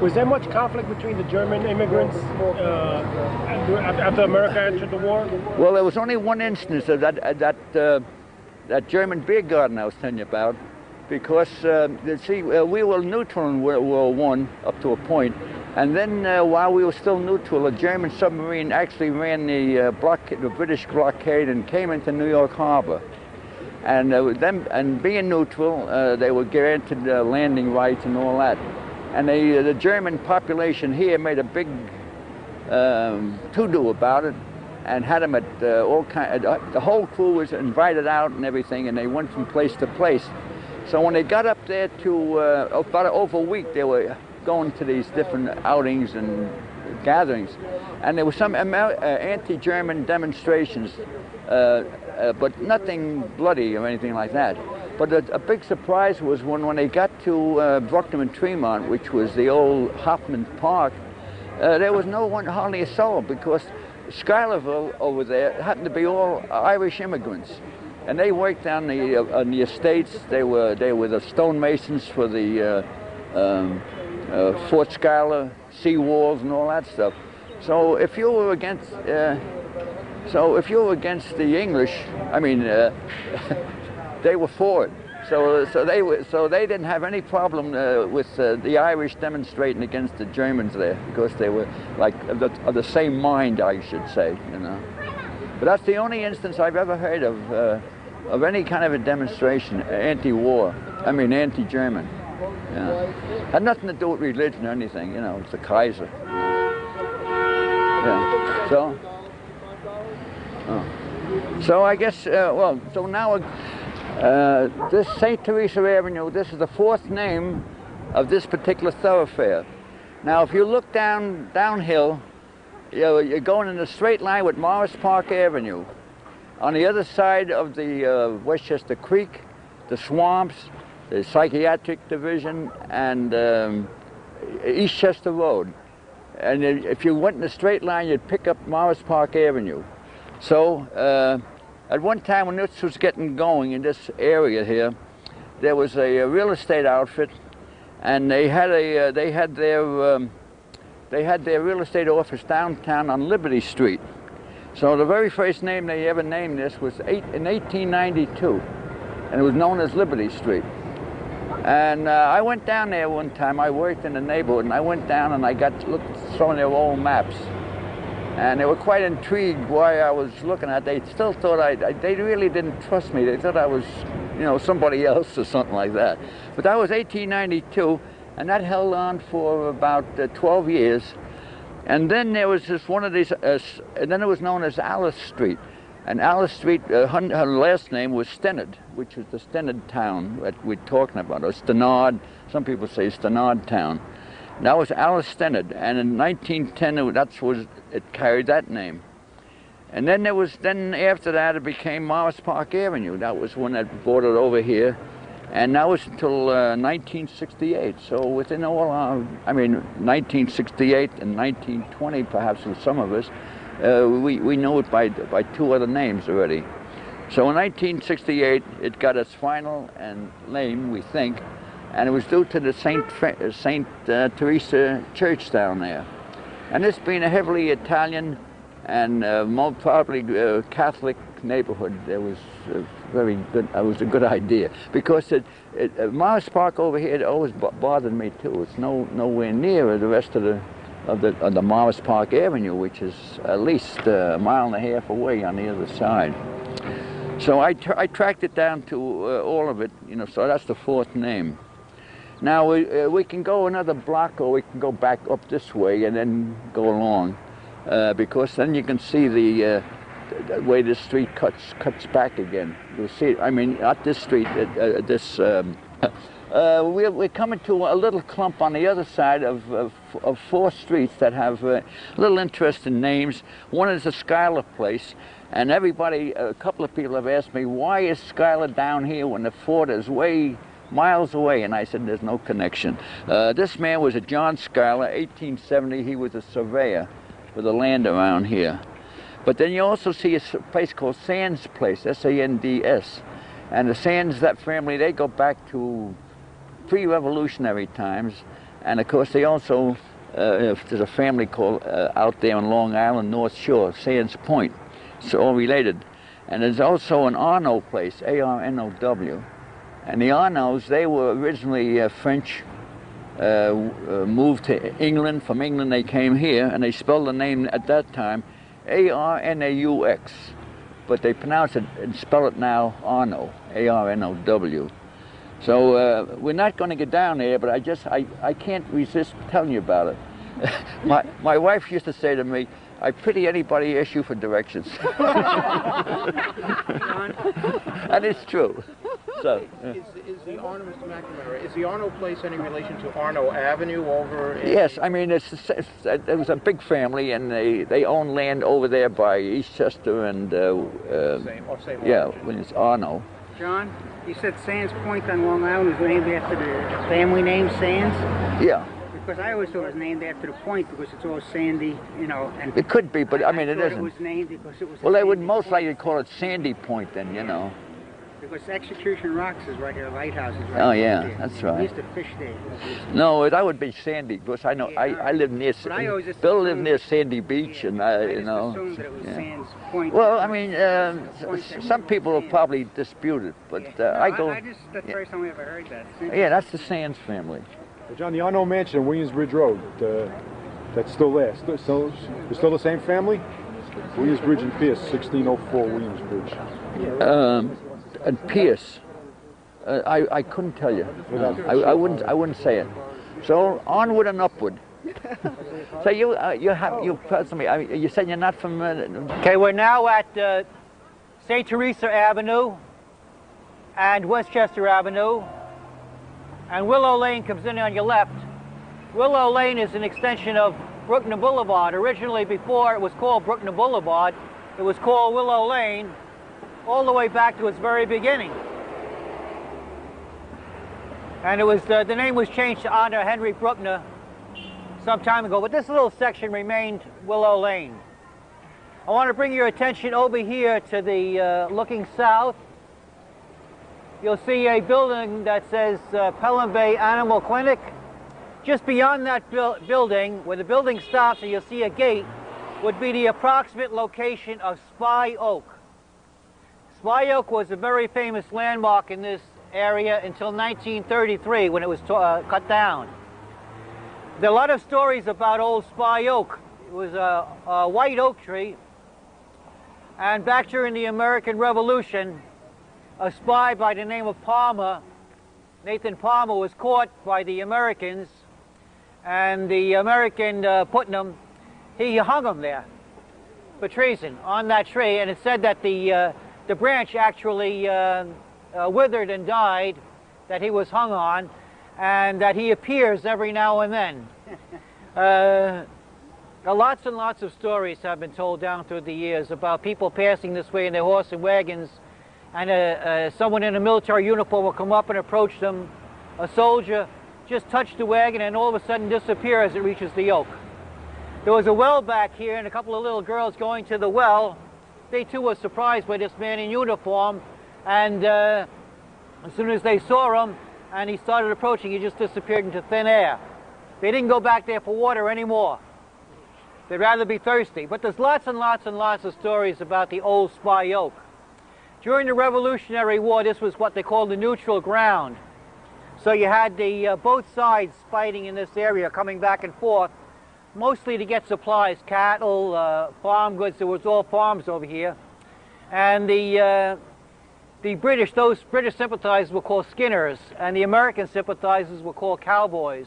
Was there much conflict between the German immigrants after America entered the war? Well, there was only one instance of that German beer garden I was telling you about, because you see, we were neutral in World War I up to a point, and then while we were still neutral, a German submarine actually ran the British blockade and came into New York Harbor. And being neutral, they were granted landing rights and all that. And the German population here made a big to-do about it, and had them at all kinds. The whole crew was invited out and everything, and they went from place to place. So when they got up there to about over a week, they were going to these different outings and gatherings, and there were some anti-German demonstrations, but nothing bloody or anything like that. But a big surprise was when they got to Bruckner and Tremont, which was the old Hoffman Park, there was no one, hardly a soul, because Schuylerville over there happened to be all Irish immigrants, and they worked on the estates. They were the stonemasons for the Fort Schuyler, sea walls, and all that stuff. So if you were against, the English, I mean, they were for it. So they didn't have any problem with the Irish demonstrating against the Germans there, because they were like of the same mind, I should say, you know. But that's the only instance I've ever heard of any kind of a demonstration, anti-war. I mean, anti-German. Yeah. Had nothing to do with religion or anything, you know. It's the Kaiser. Yeah. So I guess well. So now. This St. Teresa Avenue, this is the fourth name of this particular thoroughfare. Now, if you look downhill, you're going in a straight line with Morris Park Avenue. On the other side of the Westchester Creek, the swamps, the psychiatric division, and Eastchester Road. And if you went in a straight line, you'd pick up Morris Park Avenue. So, at one time when this was getting going in this area here, there was a real estate outfit, and they had their real estate office downtown on Liberty Street. So the very first name they ever named this was in 1892, and it was known as Liberty Street. And I went down there one time. I worked in the neighborhood, and I went down and I got to look at some of their old maps. And they were quite intrigued why I was looking at. They still thought they really didn't trust me. They thought I was, you know, somebody else or something like that. But that was 1892, and that held on for about 12 years. And then there was this one of these, and then it was known as Alice Street. And Alice Street, her last name was Stennard, which was the Stennard town that we're talking about, or Stannard. Some people say Stannard town. That was Alice Stennard, and in 1910 it carried that name. And then after that it became Morris Park Avenue. That was when they brought it over here, and that was until 1968. So within all our, I mean, 1968 and 1920 perhaps with some of us, we know it by two other names already. So in 1968 it got its final name, we think. And it was due to the St. Teresa Church down there. And this being a heavily Italian and more probably Catholic neighborhood, it was very good. It was a good idea, because Morris Park over here, it always bothered me too. It's nowhere near the rest of the Morris Park Avenue, which is at least a mile and a half away on the other side. So I tracked it down to all of it, you know. So that's the fourth name. Now, we can go another block, or we can go back up this way and then go along, because then you can see the way this street cuts back again. You'll see, I mean, not this street, we're coming to a little clump on the other side of four streets that have little interesting names. One is the Schuyler Place, and a couple of people have asked me, why is Schuyler down here when the fort is way miles away? And I said, there's no connection. This man was a John Schuyler, 1870. He was a surveyor for the land around here. But then you also see a place called Sands Place, S-A-N-D-S. And the Sands, that family, they go back to pre-revolutionary times. And of course, they also, there's a family called out there on Long Island, North Shore, Sands Point. It's all related. And there's also an Arnaud place, A-R-N-O-W. And the Arnauds, they were originally French, moved to England. From England they came here, and they spelled the name at that time A-R-N-A-U-X. But they pronounce it and spell it now Arnaud, A-R-N-O-W. So we're not going to get down there, but I can't resist telling you about it. My wife used to say to me, I pity anybody asks you for directions. And it's true. So, is the Arnaud, Mr. McNamara, is the Arnaud place any relation to Arnaud Avenue over in... Yes, I mean, it was a big family, and they own land over there by Eastchester and... same yeah, when it's Arnaud. John, you said Sands Point on Long Island was named after the family name Sands? Yeah. Because I always thought it was named after the point because it's all sandy, you know. And it could be, but I mean, it isn't. It was named because it was. Well, they would most likely call it Sandy Point then, you know. Because Execution Rocks is right here, Lighthouse is right Oh, here. yeah, that's right. We used to fish there. No, that would be Sandy because I know I live near. Bill lived near Sandy Beach, and you know. I just assumed that it was Sands Point. Well, I mean, some people will probably dispute it, but I go. That's the first time we ever heard that. Yeah, that's the Sands family. John, the Arnaud Mansion on Williamsbridge Road, that's still there. Still the same family? Williamsbridge and Pierce, 1604 Williamsbridge. And Pierce, I couldn't tell you. I wouldn't say it. So onward and upward. So you said you're not from. Okay, we're now at St. Teresa Avenue and Westchester Avenue. And Willow Lane comes in on your left. Willow Lane is an extension of Brookner Boulevard. Originally, before it was called Brookner Boulevard, it was called Willow Lane, all the way back to its very beginning. And it was the name was changed to honor Henry Brookner some time ago, but this little section remained Willow Lane. I want to bring your attention over here to the looking south. You'll see a building that says Pelham Bay Animal Clinic. Just beyond that building, where the building stops and you'll see a gate, would be the approximate location of Spy Oak. Spy Oak was a very famous landmark in this area until 1933 when it was cut down. There are a lot of stories about old Spy Oak. It was a white oak tree, and back during the American Revolution, a spy by the name of Palmer, Nathan Palmer, was caught by the Americans, and the American Putnam, he hung him there for treason on that tree, and it said that the branch actually withered and died that he was hung on, and that he appears every now and then. Lots and lots of stories have been told down through the years about people passing this way in their horse and wagons, and someone in a military uniform will come up and approach them. A soldier just touch the wagon and all of a sudden disappear as it reaches the oak. There was a well back here and a couple of little girls going to the well. They too were surprised by this man in uniform, and as soon as they saw him and he started approaching, he just disappeared into thin air. They didn't go back there for water anymore. They'd rather be thirsty. But there's lots and lots and lots of stories about the old Spy Oak. During the Revolutionary War, this was what they called the neutral ground. So you had both sides fighting in this area, coming back and forth, mostly to get supplies, cattle, farm goods. There was all farms over here. And the British, those British sympathizers were called skinners, and the American sympathizers were called cowboys.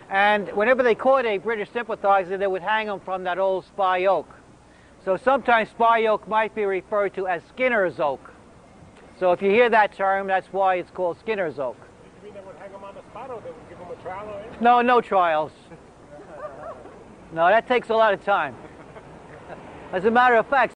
And whenever they caught a British sympathizer, they would hang them from that old Spy Oak. So sometimes Spy Oak might be referred to as Skinner's Oak. So if you hear that term, that's why it's called Skinner's Oak. You mean they would hang them on the spot, or they would give them a trial or anything? No, no trials. No, that takes a lot of time. As a matter of fact,